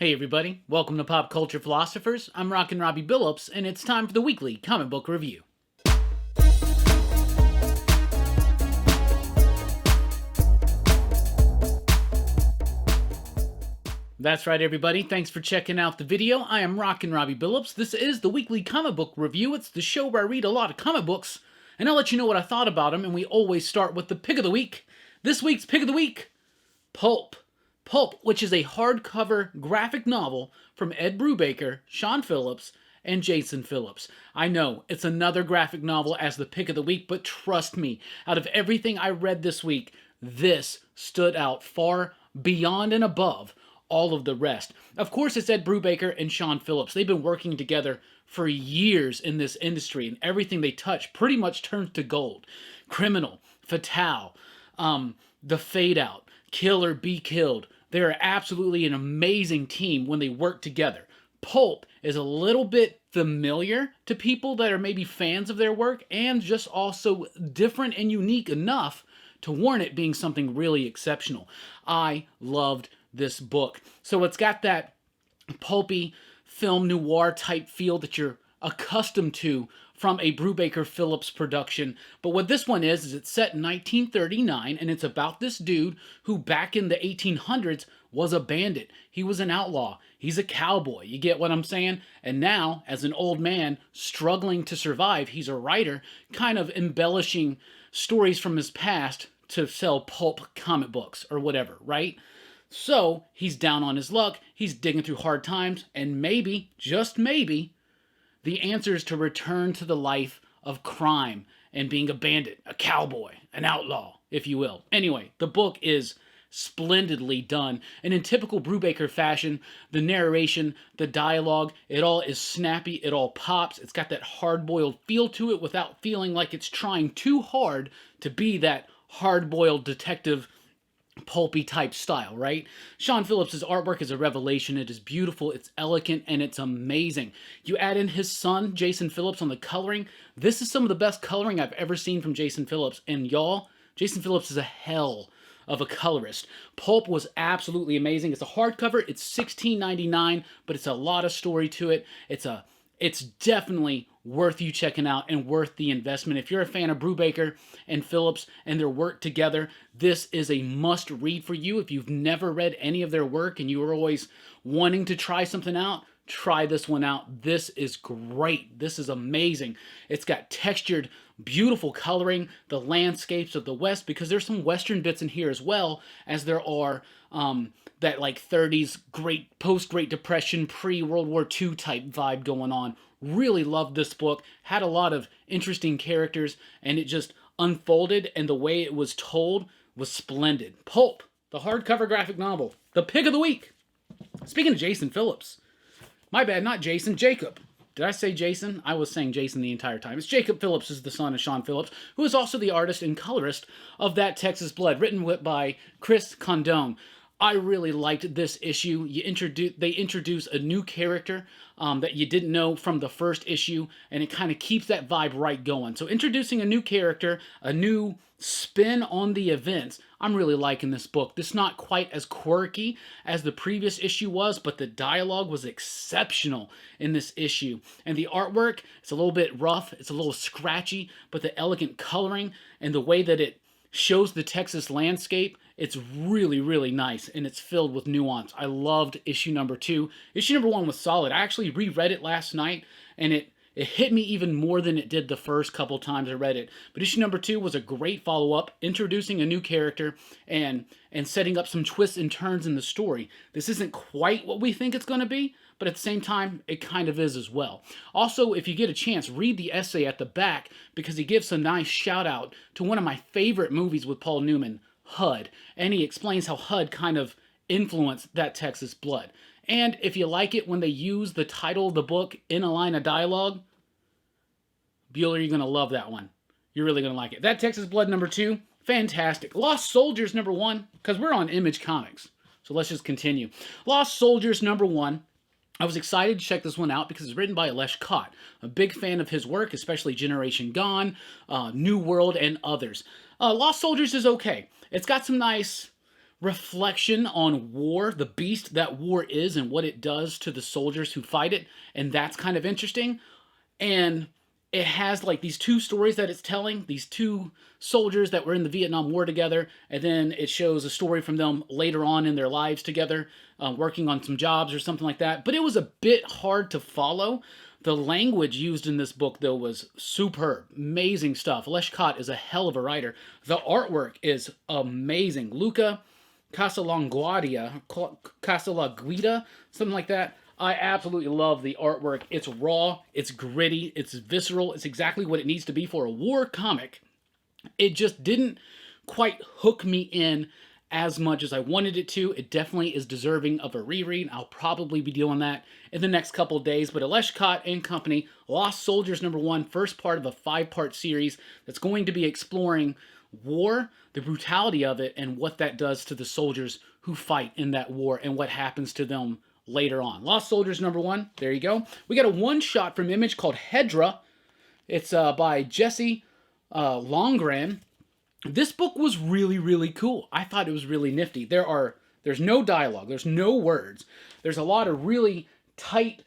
Hey everybody, welcome to Pop Culture Philosophers. I'm Rockin' Robbie Billups, and it's time for the weekly comic book review. That's right everybody, thanks for checking out the video. I am Rockin' Robbie Billups. This is the weekly comic book review. It's the show where I read a lot of comic books, and I'll let you know what I thought about them, and we always start with the pick of the week. This week's pick of the week, Pulp. Pulp, which is a hardcover graphic novel from Ed Brubaker, Sean Phillips, and Jason Phillips. I know, it's another graphic novel as the pick of the week, but trust me, out of everything I read this week, this stood out far beyond and above all of the rest. Of course, it's Ed Brubaker and Sean Phillips. They've been working together for years in this industry, and everything they touch pretty much turns to gold. Criminal, Fatale, The Fade Out, Kill or Be Killed. They are absolutely an amazing team when they work together. Pulp is a little bit familiar to people that are maybe fans of their work, and just also different and unique enough to warrant it being something really exceptional. I loved this book. So it's got that pulpy film noir type feel that you're accustomed to from a Brubaker Phillips production. But what this one is it's set in 1939, and it's about this dude who back in the 1800s was a bandit. He was an outlaw. He's a cowboy. You get what I'm saying? And now, as an old man struggling to survive, he's a writer, kind of embellishing stories from his past to sell pulp comic books or whatever, right? So he's down on his luck, he's digging through hard times, and maybe, just maybe, the answer is to return to the life of crime and being a bandit, a cowboy, an outlaw, if you will. Anyway, the book is splendidly done, and in typical Brubaker fashion, the narration, the dialogue, it all is snappy, it all pops, it's got that hard-boiled feel to it without feeling like it's trying too hard to be that hard-boiled detective pulpy type style, right? Sean Phillips' artwork is a revelation. It is beautiful, it's elegant, and it's amazing. You add in his son, Jason Phillips, on the coloring. This is some of the best coloring I've ever seen from Jason Phillips. And y'all, Jason Phillips is a hell of a colorist. Pulp was absolutely amazing. It's a hardcover. It's $16.99, but it's a lot of story to it. It's definitely worth you checking out and worth the investment. If you're a fan of Brubaker and Phillips and their work together, this is a must read for you. If you've never read any of their work and you are always wanting to try something out, try this one out. This is great. This is amazing. It's got textured, beautiful coloring, the landscapes of the West, because there's some Western bits in here as well as there are that like 30s post-Great Depression, pre-World War II type vibe going on. Really loved this book. Had a lot of interesting characters, and it just unfolded, and the way it was told was splendid. Pulp, the hardcover graphic novel, the pick of the week. Speaking of Jason Phillips, my bad, not Jason, Jacob. Did I say Jason? I was saying Jason the entire time. It's Jacob Phillips, is the son of Sean Phillips, who is also the artist and colorist of That Texas Blood, written by Chris Condon. I really liked this issue. They introduce a new character that you didn't know from the first issue, and it kind of keeps that vibe right going. So introducing a new character, a new spin on the events. I'm really liking this book. This is not quite as quirky as the previous issue was, but the dialogue was exceptional in this issue. And the artwork, it's a little bit rough, it's a little scratchy, but the elegant coloring and the way that it shows the Texas landscape, it's really, really nice, and it's filled with nuance. I loved issue number 2. Issue number 1 was solid. I actually reread it last night, and it hit me even more than it did the first couple times I read it. But issue number 2 was a great follow-up, introducing a new character and setting up some twists and turns in the story. This isn't quite what we think it's going to be, but at the same time, it kind of is as well. Also, if you get a chance, read the essay at the back, because he gives a nice shout-out to one of my favorite movies with Paul Newman, HUD, and he explains how HUD kind of influenced That Texas Blood. And if you like it when they use the title of the book in a line of dialogue, Bueller, you're going to love that one. You're really going to like it. That Texas Blood number 2, fantastic. Lost Soldiers number 1, because we're on Image Comics, so let's just continue. Lost Soldiers number 1. I was excited to check this one out because it's written by Alesh Kott. A big fan of his work, especially Generation Gone, New World, and others. Lost Soldiers is okay. It's got some nice reflection on war, the beast that war is and what it does to the soldiers who fight it, and that's kind of interesting. And it has like these two stories that it's telling, these two soldiers that were in the Vietnam War together, and then it shows a story from them later on in their lives together, working on some jobs or something like that. But it was a bit hard to follow. The language used in this book, though, was superb. Amazing stuff. Leshkot is a hell of a writer. The artwork is amazing. Luca Casalonguida, something like that. I absolutely love the artwork. It's raw, it's gritty, it's visceral, it's exactly what it needs to be for a war comic. It just didn't quite hook me in as much as I wanted it to. It definitely is deserving of a reread. I'll probably be doing that in the next couple of days. But Leshkot and Company, Lost Soldiers #1, first part of a 5-part series that's going to be exploring war, the brutality of it, and what that does to the soldiers who fight in that war and what happens to them later on. Lost Soldiers #1, there you go. We got a one-shot from Image called Hedra. It's by Jesse Longren. This book was really, really cool. I thought it was really nifty. There's no dialogue. There's no words. There's a lot of really tight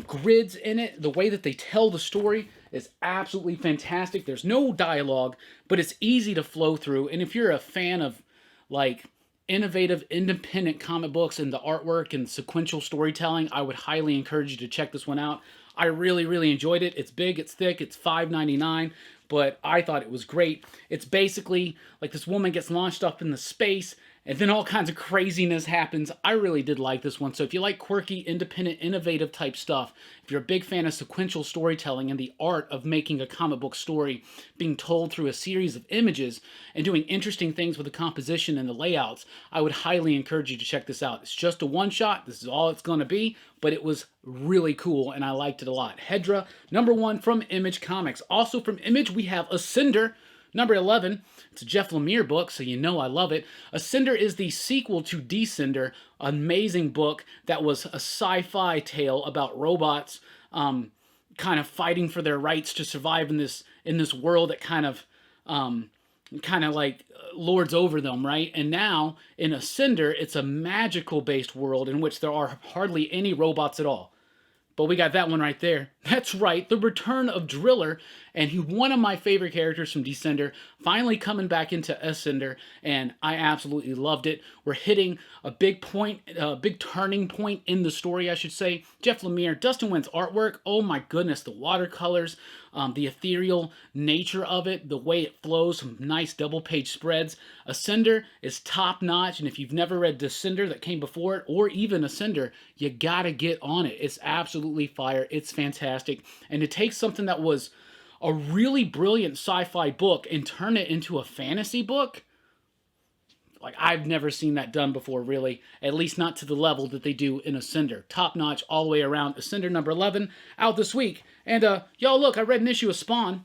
grids in it. The way that they tell the story is absolutely fantastic. There's no dialogue, but it's easy to flow through. And if you're a fan of, like, innovative, independent comic books and the artwork and sequential storytelling, I would highly encourage you to check this one out. I really, really enjoyed it. It's big, it's thick, it's $5.99, but I thought it was great. It's basically like this woman gets launched up into space, and then all kinds of craziness happens. I really did like this one. So if you like quirky, independent, innovative type stuff, if you're a big fan of sequential storytelling and the art of making a comic book story being told through a series of images and doing interesting things with the composition and the layouts, I would highly encourage you to check this out. It's just a one-shot. This is all it's going to be, but it was really cool, and I liked it a lot. Hedra, #1 from Image Comics. Also from Image, we have Ascender, #11. It's a Jeff Lemire book, so you know I love it. Ascender is the sequel to Descender, an amazing book that was a sci-fi tale about robots kind of fighting for their rights to survive in this world that kind of like lords over them, right? And now in Ascender, it's a magical-based world in which there are hardly any robots at all. But we got that one right there. That's right, the return of Driller, and one of my favorite characters from Descender, finally coming back into Ascender, and I absolutely loved it. We're hitting a big turning point in the story, I should say. Jeff Lemire, Dustin Nguyen's artwork, oh my goodness, the watercolors, the ethereal nature of it, the way it flows, some nice double-page spreads. Ascender is top-notch, and if you've never read Descender that came before it, or even Ascender, you gotta get on it. It's absolutely fire. It's fantastic. And to take something that was a really brilliant sci-fi book and turn it into a fantasy book, like, I've never seen that done before, really. At least not to the level that they do in Ascender. Top-notch all the way around. Ascender #11, out this week. And, y'all, look, I read an issue of Spawn.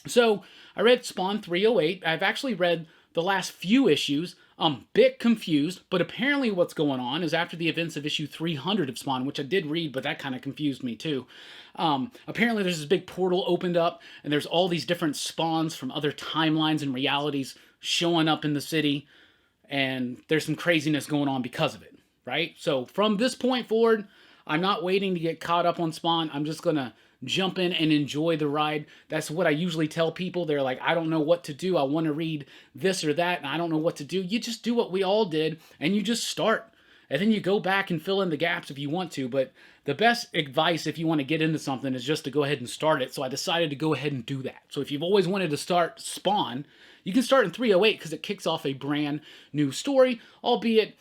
So, I read Spawn 308. I've actually read the last few issues. I'm a bit confused, but apparently what's going on is after the events of issue 300 of Spawn, which I did read, but that kind of confused me too. Apparently there's this big portal opened up, and there's all these different spawns from other timelines and realities showing up in the city, and there's some craziness going on because of it, right? So from this point forward, I'm not waiting to get caught up on Spawn. I'm just going to jump in and enjoy the ride. That's what I usually tell people. They're like, I don't know what to do. I want to read this or that, and I don't know what to do. You just do what we all did, and you just start. And then you go back and fill in the gaps if you want to. But the best advice if you want to get into something is just to go ahead and start it. So I decided to go ahead and do that. So if you've always wanted to start Spawn, you can start in 308 because it kicks off a brand new story, albeit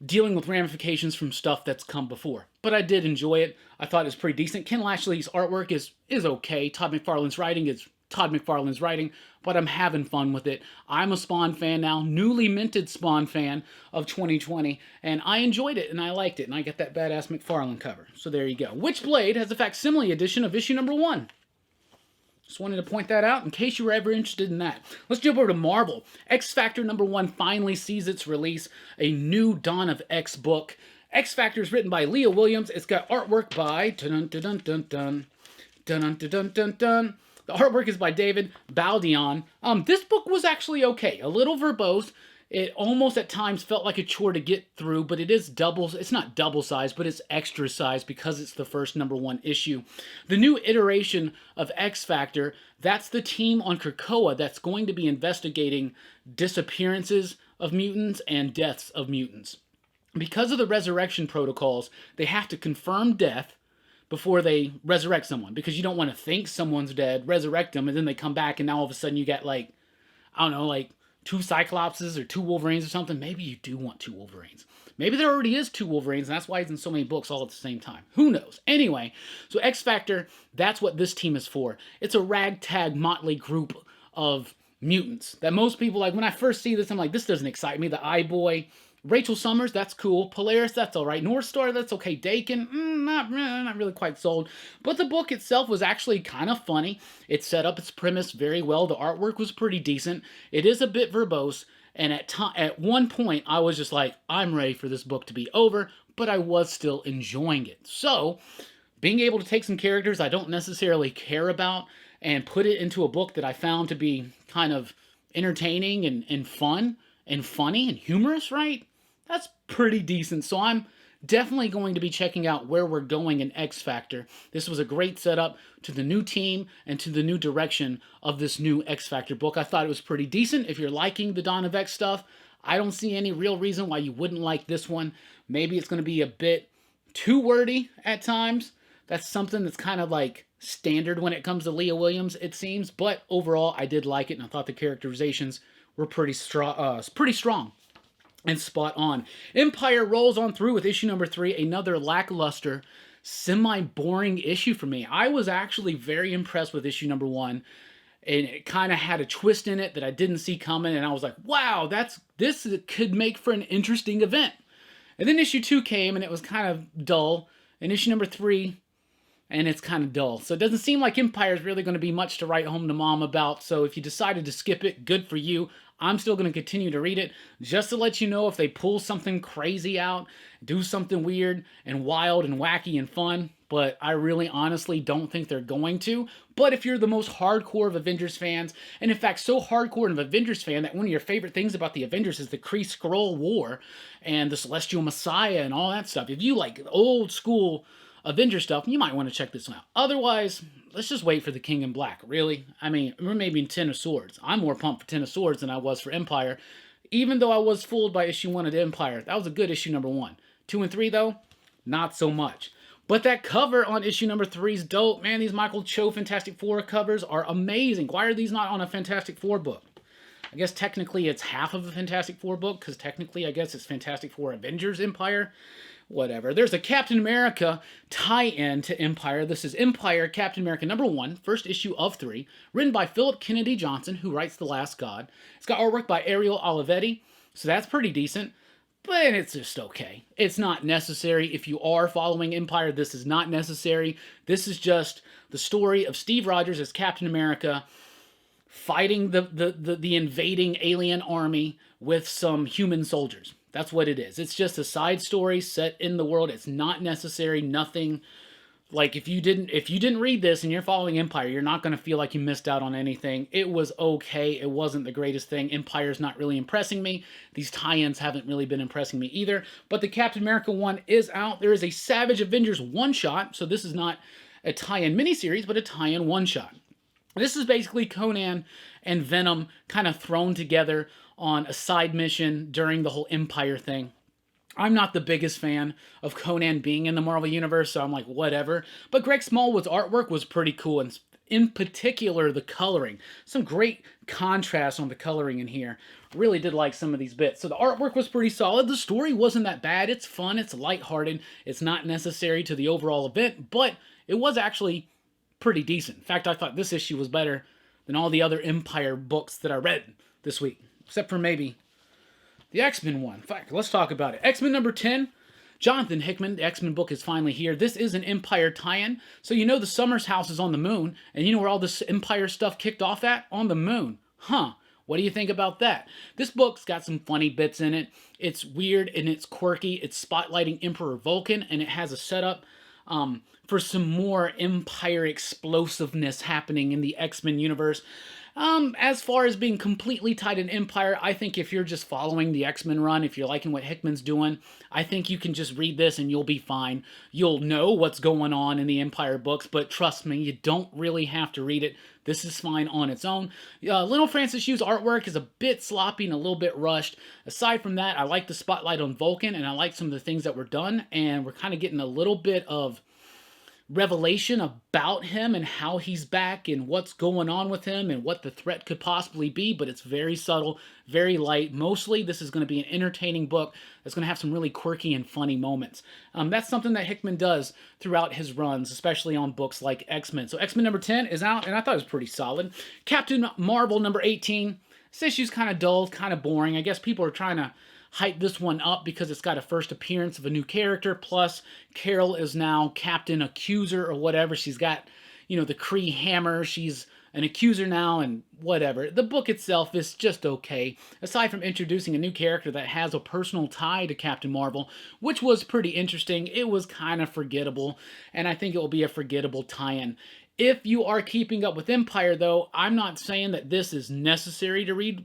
dealing with ramifications from stuff that's come before. But I did enjoy it. I thought it was pretty decent. Ken Lashley's artwork is okay. Todd McFarlane's writing is Todd McFarlane's writing, but I'm having fun with it. I'm a Spawn fan now, newly minted Spawn fan of 2020, and I enjoyed it, and I liked it, and I got that badass McFarlane cover. So there you go. Witchblade has a facsimile edition of issue #1. Just wanted to point that out in case you were ever interested in that. Let's jump over to Marvel. X-Factor #1 finally sees its release, a new Dawn of X book. X-Factor is written by Leah Williams. It's got artwork by... Dun-dun-dun-dun-dun. Dun-dun-dun-dun-dun. The artwork is by David Baldion. This book was actually okay. A little verbose. It almost at times felt like a chore to get through, but it is double. It's not double size, but it's extra size because it's the first #1 issue. The new iteration of X Factor, that's the team on Krakoa that's going to be investigating disappearances of mutants and deaths of mutants. Because of the resurrection protocols, they have to confirm death before they resurrect someone, because you don't want to think someone's dead, resurrect them, and then they come back, and now all of a sudden you get, like, I don't know, like 2 Cyclopses or 2 Wolverines or something. Maybe you do want 2 Wolverines. Maybe there already is 2 Wolverines, and that's why he's in so many books all at the same time. Who knows? Anyway, so X Factor, that's what this team is for. It's a ragtag motley group of mutants that most people, like, when I first see this, I'm like, this doesn't excite me. The Eye Boy, Rachel Summers, that's cool. Polaris, that's all right. North Star, that's okay. Dakin, not really quite sold. But the book itself was actually kind of funny. It set up its premise very well. The artwork was pretty decent. It is a bit verbose. And at one point, I was just like, I'm ready for this book to be over. But I was still enjoying it. So, being able to take some characters I don't necessarily care about and put it into a book that I found to be kind of entertaining and fun and funny and humorous, right? That's pretty decent. So I'm definitely going to be checking out where we're going in X Factor. This was a great setup to the new team and to the new direction of this new X Factor book. I thought it was pretty decent. If you're liking the Dawn of X stuff, I don't see any real reason why you wouldn't like this one. Maybe it's going to be a bit too wordy at times. That's something that's kind of like standard when it comes to Leah Williams, it seems. But overall, I did like it, and I thought the characterizations were pretty strong and spot on. Empyre rolls on through with issue #3, another lackluster, semi-boring issue for me. I was actually very impressed with issue #1, and it kind of had a twist in it that I didn't see coming, and I was like, wow, this could make for an interesting event. And then issue 2 came, and it was kind of dull, and issue #3, and it's kind of dull. So it doesn't seem like Empyre is really going to be much to write home to mom about, so if you decided to skip it, good for you. I'm still going to continue to read it, just to let you know if they pull something crazy out, do something weird and wild and wacky and fun, but I really honestly don't think they're going to. But if you're the most hardcore of Avengers fans, and in fact so hardcore of Avengers fan that one of your favorite things about the Avengers is the Kree-Skrull War and the Celestial Messiah and all that stuff, if you like old school Avenger stuff, you might want to check this out. Otherwise, let's just wait for the King in Black, really. I mean, we're maybe in Ten of Swords. I'm more pumped for Ten of Swords than I was for Empyre, even though I was fooled by issue 1 of Empyre. That was a good issue #1. 2 and 3, though, not so much. But that cover on issue #3 is dope. Man, these Michael Cho Fantastic Four covers are amazing. Why are these not on a Fantastic Four book? I guess technically it's half of a Fantastic Four book, because technically I guess it's Fantastic Four Avengers Empyre. Whatever. There's a Captain America tie-in to Empyre. This is Empyre Captain America #1, first issue of 3, written by Philip Kennedy Johnson, who writes The Last God. It's got artwork by Ariel Olivetti, so that's pretty decent, but it's just okay. It's not necessary. If you are following Empyre, this is not necessary. This is just the story of Steve Rogers as Captain America fighting the invading alien army with some human soldiers. That's what it is. It's just a side story set in the world. It's not necessary. Nothing. Like, if you didn't read this and you're following Empyre, you're not going to feel like you missed out on anything. It was okay. It wasn't the greatest thing. Empyre's not really impressing me. These tie-ins haven't really been impressing me either. But the Captain America one is out. There is a Savage Avengers one-shot. So this is not a tie-in miniseries, but a tie-in one-shot. This is basically Conan and Venom kind of thrown together on a side mission during the whole Empyre thing. I'm not the biggest fan of Conan being in the Marvel Universe, so I'm like, whatever. But Greg Smallwood's artwork was pretty cool, and in particular, the coloring. Some great contrast on the coloring in here. Really did like some of these bits. So the artwork was pretty solid. The story wasn't that bad. It's fun. It's lighthearted. It's not necessary to the overall event, but it was actually pretty decent. In fact, I thought this issue was better than all the other Empyre books that I read this week, except for maybe the X-Men one. In fact, let's talk about it. X-Men #10, Jonathan Hickman. The X-Men book is finally here. This is an Empyre tie-in. So you know the Summers house is on the moon, and you know where all this Empyre stuff kicked off at? On the moon. Huh. What do you think about that? This book's got some funny bits in it. It's weird and it's quirky. It's spotlighting Emperor Vulcan, and it has a setup for some more Empyre explosiveness happening in the X-Men universe. As far as being completely tied in Empyre, I think if you're just following the X-Men run, if you're liking what Hickman's doing, I think you can just read this and you'll be fine. You'll know what's going on in the Empyre books, but trust me, you don't really have to read it. This is fine on its own. Lionel Francis Yu's artwork is a bit sloppy and a little bit rushed. Aside from that, I like the spotlight on Vulcan, and I like some of the things that were done, and we're kind of getting a little bit of revelation about him and how he's back and what's going on with him and what the threat could possibly be, but it's very subtle, very light. Mostly this is going to be an entertaining book that's going to have some really quirky and funny moments. That's something that Hickman does throughout his runs, especially on books like X-Men. So X-Men number 10 is out, and I thought it was pretty solid. Captain Marvel number 18. This issue's kind of dull, kind of boring. I guess people are trying to hype this one up because it's got a first appearance of a new character, plus Carol is now Captain Accuser or whatever. She's got, you know, the Kree hammer. She's an accuser now and whatever. The book itself is just okay, aside from introducing a new character that has a personal tie to Captain Marvel, which was pretty interesting. It was kind of forgettable, and I think it will be a forgettable tie-in. If you are keeping up with Empyre, though, I'm not saying that this is necessary to read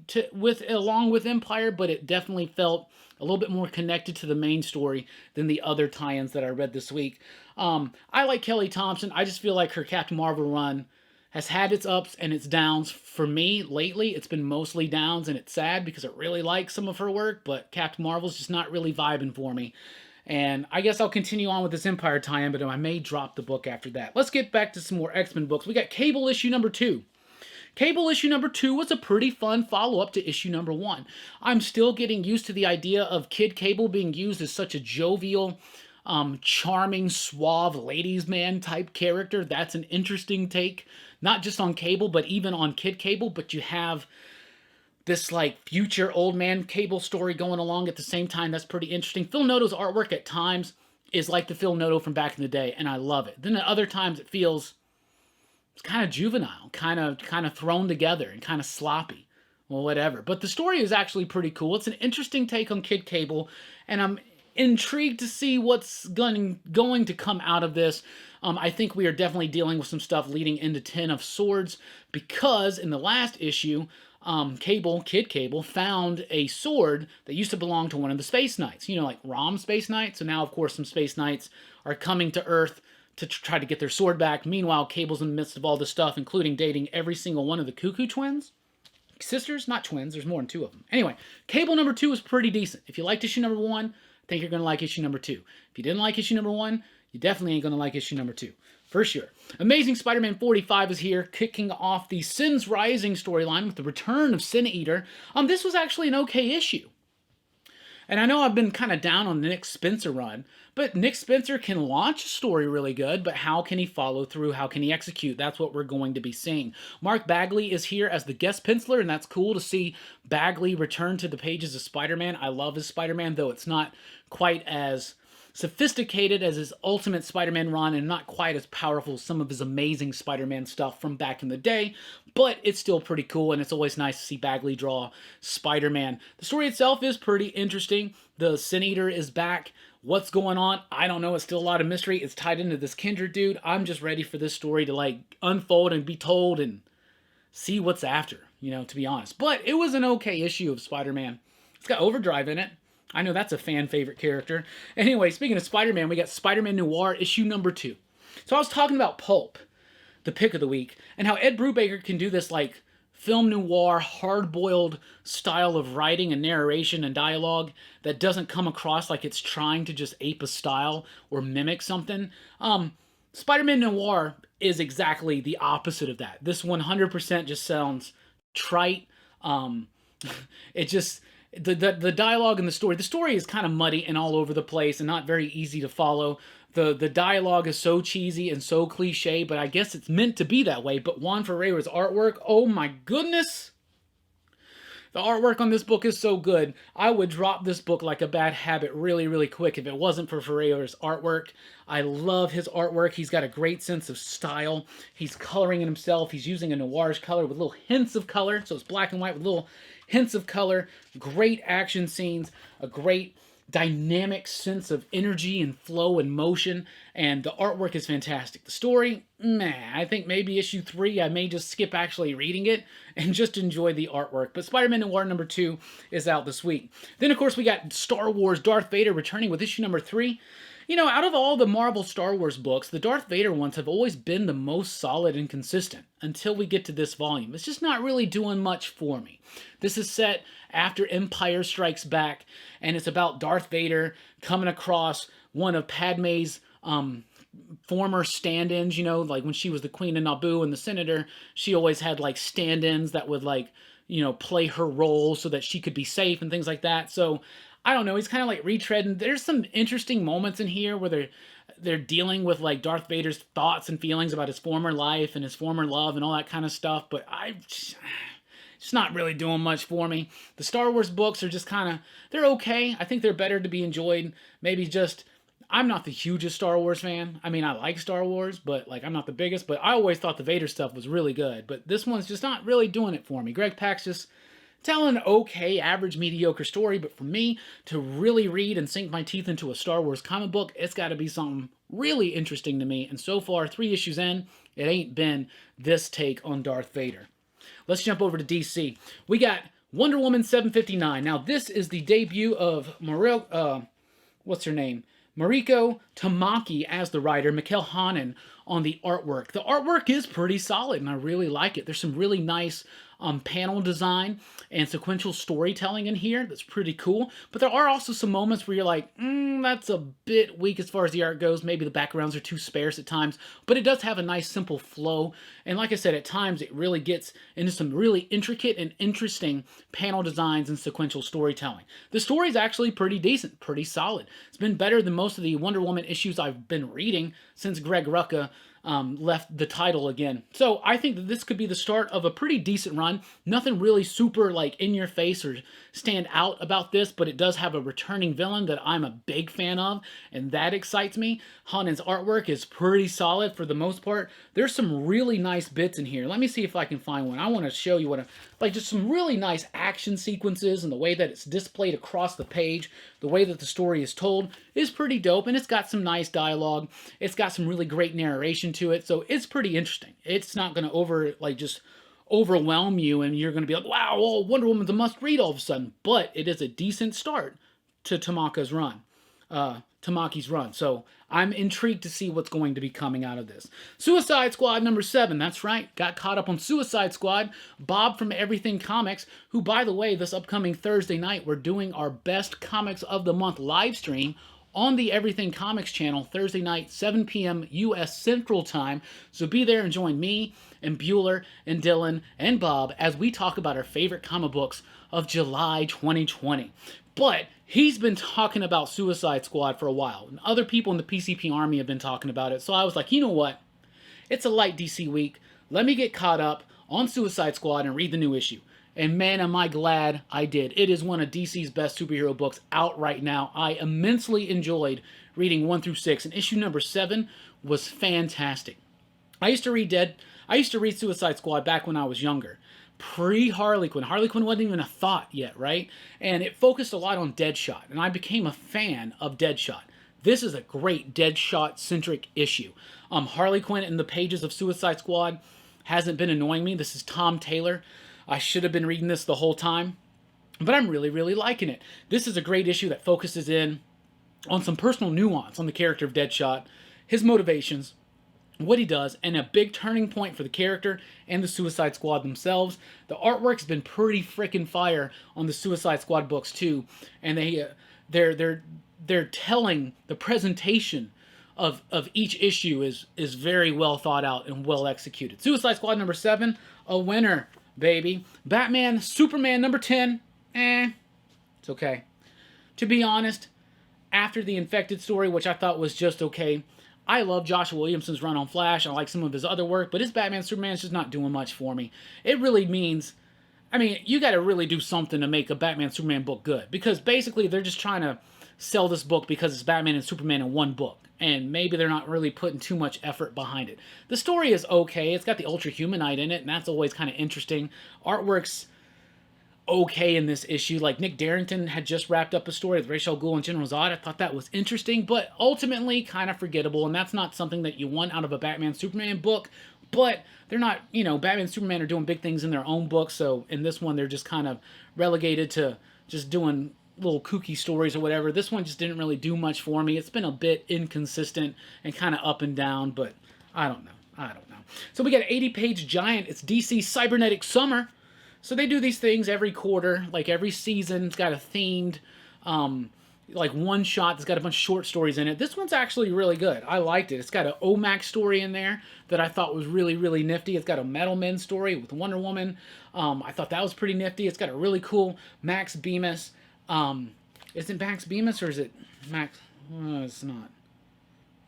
along with Empyre, but it definitely felt a little bit more connected to the main story than the other tie-ins that I read this week. I like Kelly Thompson. I just feel like her Captain Marvel run has had its ups and its downs. For me, lately, it's been mostly downs, and it's sad because I really like some of her work, but Captain Marvel's just not really vibing for me. And I guess I'll continue on with this Empyre tie-in, but I may drop the book after that. Let's get back to some more X-Men books. We got Cable issue number 2. Cable issue number 2 was a pretty fun follow-up to issue number 1. I'm still getting used to the idea of Kid Cable being used as such a jovial, charming, suave ladies' man type character. That's an interesting take, not just on Cable, but even on Kid Cable. But you have this like future old man Cable story going along at the same time. That's pretty interesting. Phil Noto's artwork at times is like the Phil Noto from back in the day, and I love it. Then at other times it feels it's kind of juvenile, kind of thrown together and kind of sloppy. Well, whatever. But the story is actually pretty cool. It's an interesting take on Kid Cable, and I'm intrigued to see what's going to come out of this. I think we are definitely dealing with some stuff leading into Ten of Swords, because in the last issue, Kid Cable, found a sword that used to belong to one of the Space Knights. You know, like Rom Space Knights. So now, of course, some Space Knights are coming to Earth to try to get their sword back. Meanwhile, Cable's in the midst of all this stuff, including dating every single one of the Cuckoo twins. Sisters? Not twins. There's more than 2 of them. Anyway, Cable number 2 is pretty decent. If you liked issue number 1, I think you're going to like issue number 2. If you didn't like issue number 1, you definitely ain't going to like issue number 2. For sure. Amazing Spider-Man 45 is here, kicking off the Sins Rising storyline with the return of Sin Eater. This was actually an okay issue. And I know I've been kind of down on the Nick Spencer run, but Nick Spencer can launch a story really good, but how can he follow through? How can he execute? That's what we're going to be seeing. Mark Bagley is here as the guest penciler, and that's cool to see Bagley return to the pages of Spider-Man. I love his Spider-Man, though it's not quite as sophisticated as his Ultimate Spider-Man run and not quite as powerful as some of his Amazing Spider-Man stuff from back in the day, but it's still pretty cool, and it's always nice to see Bagley draw Spider-Man. The story itself is pretty interesting. The Sin Eater is back. What's going on? I don't know. It's still a lot of mystery. It's tied into this Kindred dude. I'm just ready for this story to like unfold and be told and see what's after, you know, to be honest. But it was an okay issue of Spider-Man. It's got Overdrive in it. I know that's a fan favorite character. Anyway, speaking of Spider-Man, we got Spider-Man Noir issue number 2. So I was talking about Pulp, the pick of the week, and how Ed Brubaker can do this like film noir, hard-boiled style of writing and narration and dialogue that doesn't come across like it's trying to just ape a style or mimic something. Spider-Man Noir is exactly the opposite of that. This 100% just sounds trite. It just the dialogue and the story is kind of muddy and all over the place and not very easy to follow. The dialogue is so cheesy and so cliche, but I guess it's meant to be that way. But Juan Ferreira's artwork, oh my goodness! The artwork on this book is so good. I would drop this book like a bad habit really, really quick if it wasn't for Ferreira's artwork. I love his artwork. He's got a great sense of style. He's coloring it himself. He's using a noirish color with little hints of color. So it's black and white with little hints of color. Great action scenes. A great dynamic sense of energy and flow and motion, and the artwork is fantastic. The story, meh. I think maybe issue 3, I may just skip actually reading it and just enjoy the artwork. But Spider-Man Noir number 2 is out this week. Then, of course, we got Star Wars Darth Vader returning with issue number 3. You know, out of all the Marvel Star Wars books, the Darth Vader ones have always been the most solid and consistent until we get to this volume. It's just not really doing much for me. This is set after Empyre Strikes Back, and it's about Darth Vader coming across one of Padme's former stand-ins, you know, like when she was the Queen of Naboo and the Senator, she always had like stand-ins that would like, you know, play her role so that she could be safe and things like that. So I don't know, he's kind of like retreading. There's some interesting moments in here where they're dealing with like Darth Vader's thoughts and feelings about his former life and his former love and all that kind of stuff, but it's not really doing much for me. The Star Wars books are just kind of, they're okay. I think they're better to be enjoyed. Maybe just, I'm not the hugest Star Wars fan. I mean, I like Star Wars, but like I'm not the biggest, but I always thought the Vader stuff was really good, but this one's just not really doing it for me. Greg Pak's just telling an okay, average, mediocre story, but for me to really read and sink my teeth into a Star Wars comic book, it's got to be something really interesting to me, and so far, 3 issues in, it ain't been this take on Darth Vader. Let's jump over to DC. We got Wonder Woman 759. Now, this is the debut of what's her name? Mariko Tamaki as the writer, Mikkel Hanen on the artwork. The artwork is pretty solid, and I really like it. There's some really nice panel design and sequential storytelling in here that's pretty cool, but there are also some moments where you're like, that's a bit weak as far as the art goes. Maybe the backgrounds are too sparse at times, but it does have a nice simple flow, and like I said, at times it really gets into some really intricate and interesting panel designs and sequential storytelling. The story's actually pretty decent, pretty solid. It's been better than most of the Wonder Woman issues I've been reading since Greg Rucka left the title again. So I think that this could be the start of a pretty decent run. Nothing really super like in your face or stand out about this, but it does have a returning villain that I'm a big fan of, and that excites me. Hanen's artwork is pretty solid for the most part. There's some really nice bits in here. Let me see if I can find one. I want to show you like just some really nice action sequences, and the way that it's displayed across the page, the way that the story is told is pretty dope, and it's got some nice dialogue. It's got some really great narration to it, so it's pretty interesting. It's not going to just overwhelm you and you're going to be like, wow, well, Wonder Woman's a must-read all of a sudden, but it is a decent start to Tamaki's run. So I'm intrigued to see what's going to be coming out of this. Suicide Squad number 7, that's right, got caught up on Suicide Squad. Bob from Everything Comics, who, by the way, this upcoming Thursday night, we're doing our Best Comics of the Month live stream on the Everything Comics channel, Thursday night, 7 p.m. U.S. Central Time. So be there and join me and Bueller and Dylan and Bob as we talk about our favorite comic books of July 2020. But he's been talking about Suicide Squad for a while, and other people in the PCP Army have been talking about it. So I was like, you know what? It's a light DC week. Let me get caught up on Suicide Squad and read the new issue. And man, am I glad I did. It is one of DC's best superhero books out right now. I immensely enjoyed reading 1 through 6, and issue number 7 was fantastic. I used to read Suicide Squad back when I was younger. Pre-Harley Quinn. Harley Quinn wasn't even a thought yet, right? And it focused a lot on Deadshot, and I became a fan of Deadshot. This is a great Deadshot-centric issue. Harley Quinn in the pages of Suicide Squad hasn't been annoying me. This is Tom Taylor. I should have been reading this the whole time, but I'm really, really liking it. This is a great issue that focuses in on some personal nuance on the character of Deadshot, his motivations, what he does, and a big turning point for the character and the Suicide Squad themselves. The artwork's been pretty freaking fire on the Suicide Squad books too, and they're telling the presentation of each issue is very well thought out and well executed. Suicide Squad number 7, a winner, baby. Batman, Superman number 10, it's okay. To be honest, after the Infected story, which I thought was just okay, I love Joshua Williamson's run on Flash. I like some of his other work, but his Batman Superman is just not doing much for me. It really means, I mean, you got to really do something to make a Batman Superman book good, because basically they're just trying to sell this book because it's Batman and Superman in one book, and maybe they're not really putting too much effort behind it. The story is okay. It's got the Ultra Humanite in it, and that's always kind of interesting. Artwork's okay in this issue. Like, Nick Darrington had just wrapped up a story with Ra's al Ghul and General Zod. I thought that was interesting, but ultimately kind of forgettable, and that's not something that you want out of a Batman-Superman book. But they're not, you know, Batman and Superman are doing big things in their own books, so in this one they're just kind of relegated to just doing little kooky stories or whatever. This one just didn't really do much for me. It's been a bit inconsistent and kind of up and down, but I don't know. So we got an 80-page giant. It's DC Cybernetic Summer. So they do these things every quarter, like every season. It's got a themed, like one shot that's got a bunch of short stories in it. This one's actually really good. I liked it. It's got an OMAC story in there that I thought was really, really nifty. It's got a Metal Men story with Wonder Woman. I thought that was pretty nifty. It's got a really cool Max Bemis. Is it Max Bemis or is it Max? It's not.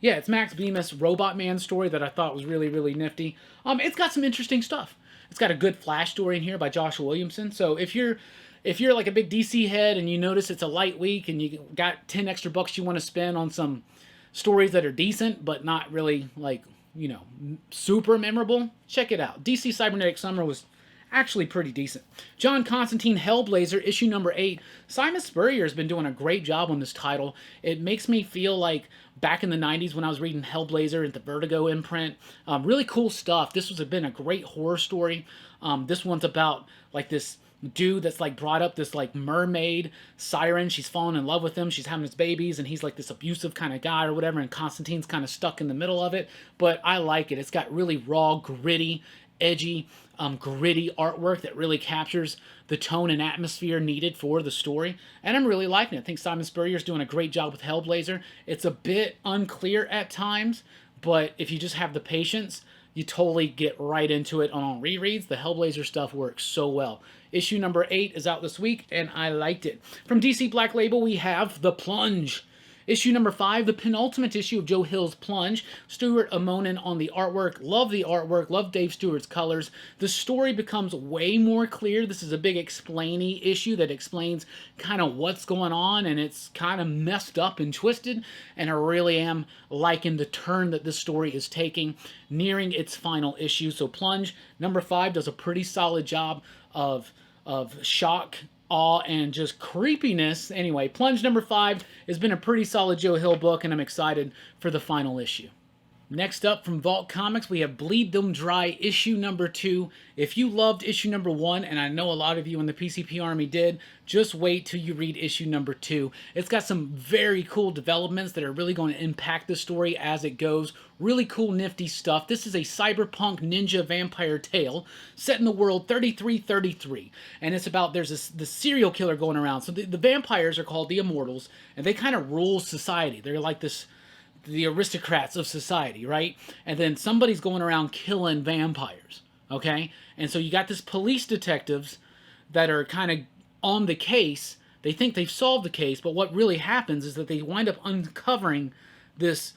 Yeah, it's Max Bemis' Robot Man story that I thought was really, really nifty. It's got some interesting stuff. It's got a good Flash story in here by Josh Williamson. So if you're like a big DC head and you notice it's a light week and you got 10 extra bucks you want to spend on some stories that are decent but not really, like, you know, super memorable, check it out. DC Cybernetic Summer was actually pretty decent. John Constantine Hellblazer, issue number 8. Simon Spurrier has been doing a great job on this title. It makes me feel like back in the 90s when I was reading Hellblazer at the Vertigo imprint. Really cool stuff. This has been a great horror story. This one's about like this dude that's like brought up this like mermaid siren. She's fallen in love with him. She's having his babies and he's like this abusive kind of guy or whatever, and Constantine's kind of stuck in the middle of it. But I like it. It's got really raw, gritty, edgy, gritty artwork that really captures the tone and atmosphere needed for the story, and I'm really liking it. I think Simon Spurrier's doing a great job with Hellblazer. It's a bit unclear at times, but if you just have the patience, you totally get right into it on rereads. The Hellblazer stuff works so well. Issue number 8 is out this week, and I liked it. From DC Black Label, we have The Plunge. Issue number 5, the penultimate issue of Joe Hill's Plunge. Stuart Amonin on the artwork. Love Dave Stewart's colors. The story becomes way more clear. This is a big explainy issue that explains kind of what's going on, and it's kind of messed up and twisted, and I really am liking the turn that this story is taking, nearing its final issue. So Plunge number 5 does a pretty solid job of shock, awe, and just creepiness. Anyway, Plunge number 5 has been a pretty solid Joe Hill book, and I'm excited for the final issue. Next up from Vault Comics, we have Bleed Them Dry, issue number 2. If you loved issue number 1, and I know a lot of you in the PCP Army did, just wait till you read issue number 2. It's got some very cool developments that are really going to impact the story as it goes. Really cool, nifty stuff. This is a cyberpunk ninja vampire tale set in the world 3333. And it's about, there's the serial killer going around. So the vampires are called the Immortals, and they kind of rule society. They're like the aristocrats of society, right? And then somebody's going around killing vampires, okay? And so you got this police detectives that are kind of on the case. They think they've solved the case, but what really happens is that they wind up uncovering this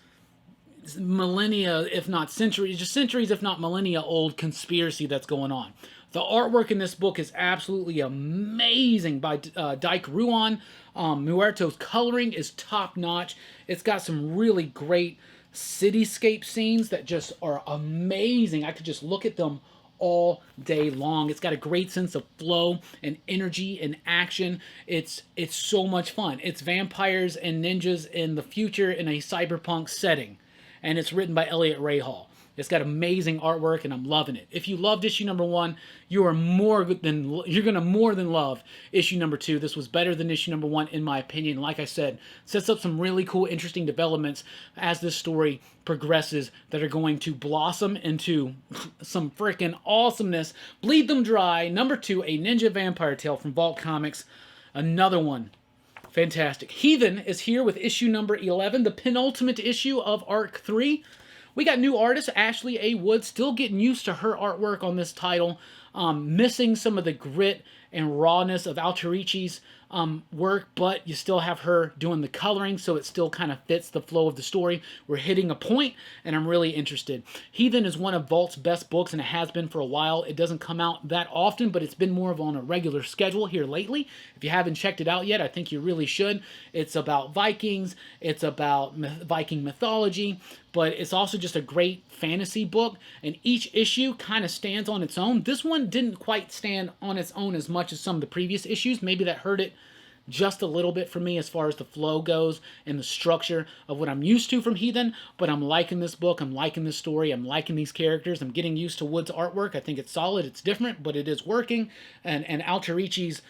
millennia, if not centuries, just centuries, if not millennia old conspiracy that's going on. The artwork in this book is absolutely amazing by Dyke Ruan. Muerto's coloring is top-notch. It's got some really great cityscape scenes that just are amazing. I could just look at them all day long. It's got a great sense of flow and energy and action. It's so much fun. It's vampires and ninjas in the future in a cyberpunk setting. And it's written by Elliot Rahal. It's got amazing artwork, and I'm loving it. If you loved issue number 1, you're gonna more than love issue number 2. This was better than issue number 1, in my opinion. Like I said, sets up some really cool, interesting developments as this story progresses that are going to blossom into some freaking awesomeness. Bleed Them Dry, number 2, a ninja vampire tale from Vault Comics. Another one. Fantastic. Heathen is here with issue number 11, the penultimate issue of Arc 3. We got new artist, Ashley A. Wood, still getting used to her artwork on this title, missing some of the grit and rawness of Alterichi's work, but you still have her doing the coloring, so it still kind of fits the flow of the story. We're hitting a point, and I'm really interested. Heathen is one of Vault's best books, and it has been for a while. It doesn't come out that often, but it's been more of on a regular schedule here lately. If you haven't checked it out yet, I think you really should. It's about Vikings, it's about Viking mythology, but it's also just a great fantasy book, and each issue kind of stands on its own. This one didn't quite stand on its own as much as some of the previous issues. Maybe that hurt it just a little bit for me as far as the flow goes and the structure of what I'm used to from Heathen, but I'm liking this book, I'm liking this story, I'm liking these characters, I'm getting used to Wood's artwork. I think it's solid, it's different, but it is working, and Alterichi's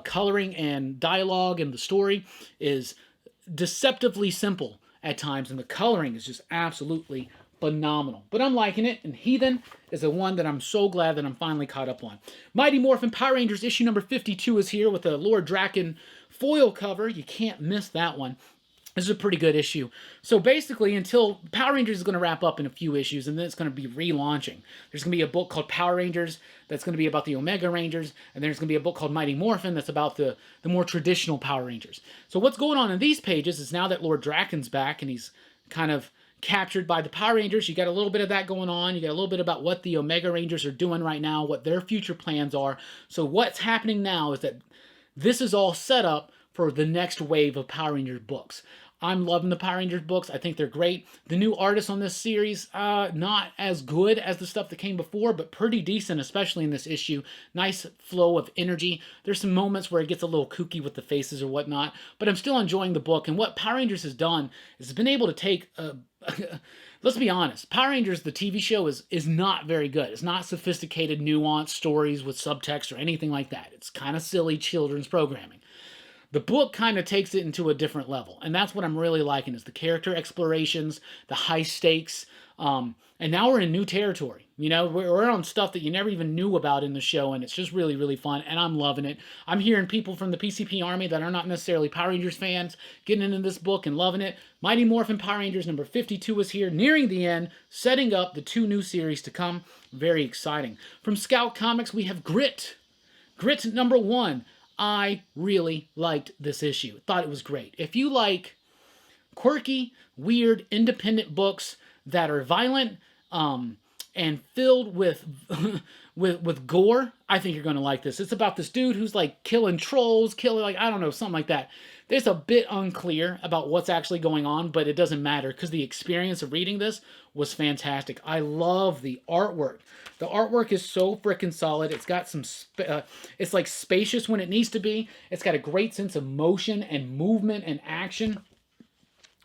coloring and dialogue and the story is deceptively simple at times, and the coloring is just absolutely phenomenal. But I'm liking it, and Heathen is the one that I'm so glad that I'm finally caught up on. Mighty Morphin Power Rangers issue number 52 is here with a Lord Draken foil cover. You can't miss that one. This is a pretty good issue. So basically, until Power Rangers is going to wrap up in a few issues, and then it's going to be relaunching. There's going to be a book called Power Rangers that's going to be about the Omega Rangers, and there's going to be a book called Mighty Morphin that's about the more traditional Power Rangers. So what's going on in these pages is now that Lord Draken's back, and he's kind of captured by the Power Rangers, you got a little bit of that going on. You got a little bit about what the Omega Rangers are doing right now, what their future plans are. So what's happening now is that this is all set up for the next wave of Power Rangers books. I'm loving the Power Rangers books. I think they're great. The new artists on this series, not as good as the stuff that came before, but pretty decent, especially in this issue. Nice flow of energy. There's some moments where it gets a little kooky with the faces or whatnot, but I'm still enjoying the book. And what Power Rangers has done is it's been able to take let's be honest, Power Rangers, the TV show, is not very good. It's not sophisticated, nuanced stories with subtext or anything like that. It's kind of silly children's programming. The book kind of takes it into a different level, and that's what I'm really liking, is the character explorations, the high stakes, and now we're in new territory. You know, we're on stuff that you never even knew about in the show, and it's just really, really fun, and I'm loving it. I'm hearing people from the PCP Army that are not necessarily Power Rangers fans getting into this book and loving it. Mighty Morphin Power Rangers number 52 is here, nearing the end, setting up the 2 new series to come. Very exciting. From Scout Comics, we have Grit. Grit number 1. I really liked this issue. Thought it was great. If you like quirky, weird, independent books that are violent and filled with with gore, I think you're going to like this. It's about this dude who's like killing trolls, like, I don't know, something like that. It's a bit unclear about what's actually going on, but it doesn't matter because the experience of reading this was fantastic. I love the artwork. The artwork is so freaking solid. It's got some, it's like spacious when it needs to be. It's got a great sense of motion and movement and action.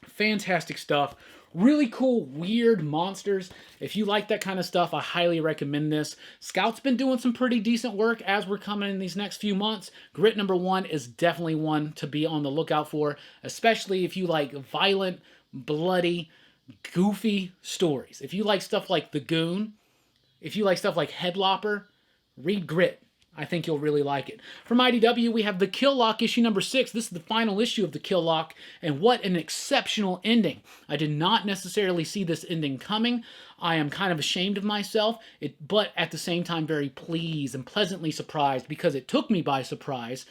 Fantastic stuff. Really cool, weird monsters. If you like that kind of stuff, I highly recommend this. Scout's been doing some pretty decent work as we're coming in these next few months. Grit number 1 is definitely one to be on the lookout for, especially if you like violent, bloody, goofy stories. If you like stuff like The Goon, if you like stuff like Headlopper, read Grit. I think you'll really like it. From IDW, we have The Kill Lock issue number 6. This is the final issue of The Kill Lock, and what an exceptional ending. I did not necessarily see this ending coming. I am kind of ashamed of myself, but at the same time very pleased and pleasantly surprised because it took me by surprise.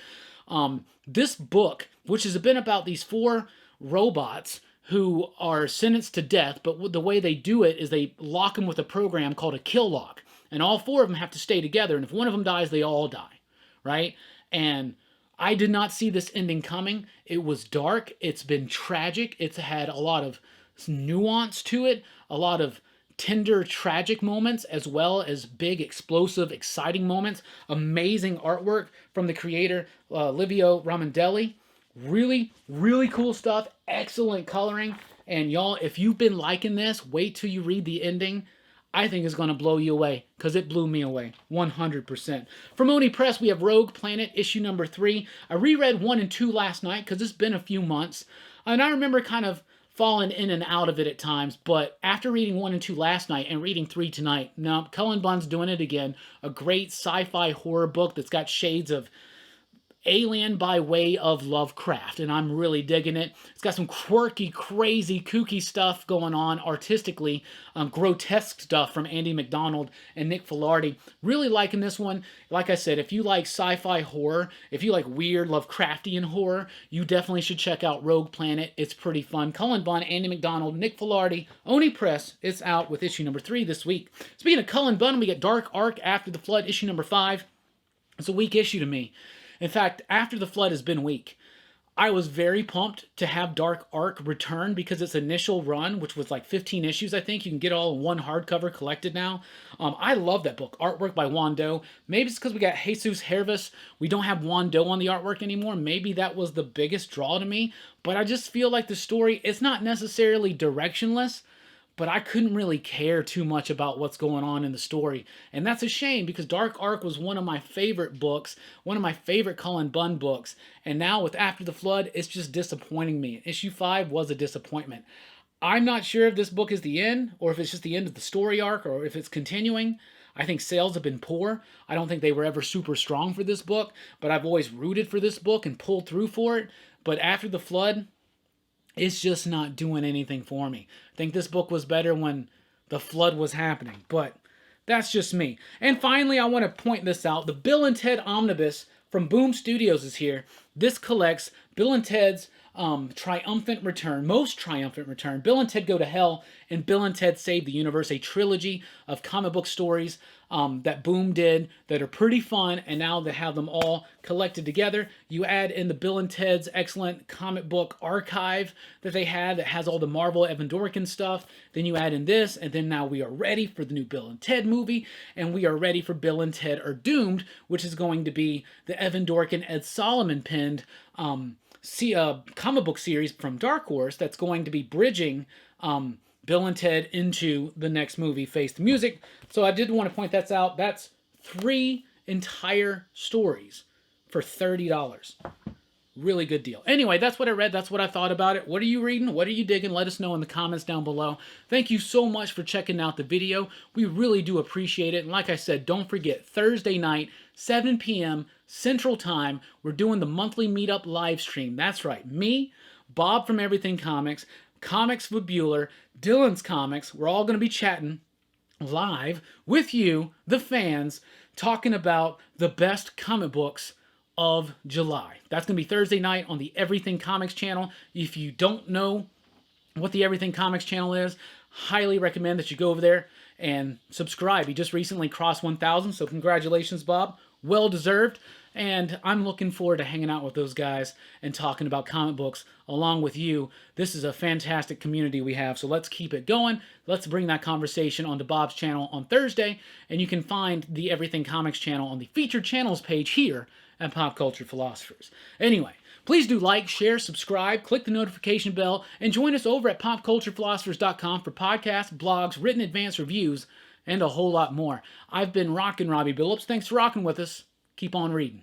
This book, which has been about these 4 robots who are sentenced to death, but the way they do it is they lock them with a program called a kill lock. And all 4 of them have to stay together, and if one of them dies, they all die, right? And I did not see this ending coming. It was dark. It's been tragic. It's had a lot of nuance to it, a lot of tender, tragic moments, as well as big, explosive, exciting moments. Amazing artwork from the creator, Livio Ramondelli. Really, really cool stuff. Excellent coloring. And y'all, if you've been liking this, wait till you read the ending. I think it's going to blow you away, because it blew me away, 100%. From Oni Press, we have Rogue Planet, issue number 3. I reread 1 and 2 last night, because it's been a few months, and I remember kind of falling in and out of it at times, but after reading 1 and 2 last night, and reading 3 tonight, no, Cullen Bunn's doing it again. A great sci-fi horror book that's got shades of alien by way of Lovecraft, and I'm really digging it. It's got some quirky, crazy, kooky stuff going on artistically, grotesque stuff from Andy McDonald and Nick Filardi. Really liking this one. Like I said, if you like sci-fi horror, if you like weird Lovecraftian horror, you definitely should check out Rogue Planet. It's pretty fun. Cullen Bunn, Andy McDonald, Nick Filardi, Oni Press. It's out with issue number 3 this week. Speaking of Cullen Bunn, we get Dark Ark After the Flood, issue number 5. It's a weak issue to me. In fact, After the Flood has been weak. I was very pumped to have Dark Ark return because its initial run, which was like 15 issues, I think, you can get all in one hardcover collected now. I love that book. Artwork by Juan Doe. Maybe it's because we got Jesus Hervis. We don't have Juan Doe on the artwork anymore. Maybe that was the biggest draw to me. But I just feel like the story, it's not necessarily directionless, but I couldn't really care too much about what's going on in the story. And that's a shame because Dark Ark was one of my favorite books, one of my favorite Cullen Bunn books. And now with After the Flood, it's just disappointing me. Issue 5 was a disappointment. I'm not sure if this book is the end or if it's just the end of the story arc or if it's continuing. I think sales have been poor. I don't think they were ever super strong for this book, but I've always rooted for this book and pulled through for it. But After the Flood, it's just not doing anything for me. I think this book was better when the flood was happening, but that's just me. And finally, I want to point this out. The Bill and Ted Omnibus from Boom Studios is here. This collects Bill and Ted's triumphant return, most triumphant return. Bill and Ted Go to Hell and Bill and Ted Save the Universe, a trilogy of comic book stories that Boom did that are pretty fun, and now they have them all collected together. You add in the Bill and Ted's excellent comic book archive that they had that has all the Marvel Evan Dorkin stuff. Then you add in this, and then now we are ready for the new Bill and Ted movie, and we are ready for Bill and Ted Are Doomed, which is going to be the Evan Dorkin, Ed Solomon penned comic book series from Dark Horse that's going to be bridging Bill and Ted into the next movie, Face the Music. So I did want to point that out. That's 3 entire stories for $30. Really good deal. Anyway, that's what I read. That's what I thought about it. What are you reading? What are you digging? Let us know in the comments down below. Thank you so much for checking out the video. We really do appreciate it. And like I said, don't forget, Thursday night, 7 p.m. Central Time, we're doing the monthly meetup live stream. That's right. Me, Bob from Everything Comics, Comics with Bueller, Dylan's Comics. We're all going to be chatting live with you, the fans, talking about the best comic books of July. That's going to be Thursday night on the Everything Comics channel. If you don't know what the Everything Comics channel is, highly recommend that you go over there and subscribe. He just recently crossed 1,000, so congratulations, Bob. Well deserved. And I'm looking forward to hanging out with those guys and talking about comic books along with you. This is a fantastic community we have, so let's keep it going. Let's bring that conversation onto Bob's channel on Thursday, and you can find the Everything Comics channel on the featured channels page here at Pop Culture Philosophers. Anyway, please do like, share, subscribe, click the notification bell, and join us over at popculturephilosophers.com for podcasts, blogs, written advance reviews, and a whole lot more. I've been Rockin' Robbie Billups. Thanks for rocking with us. Keep on reading.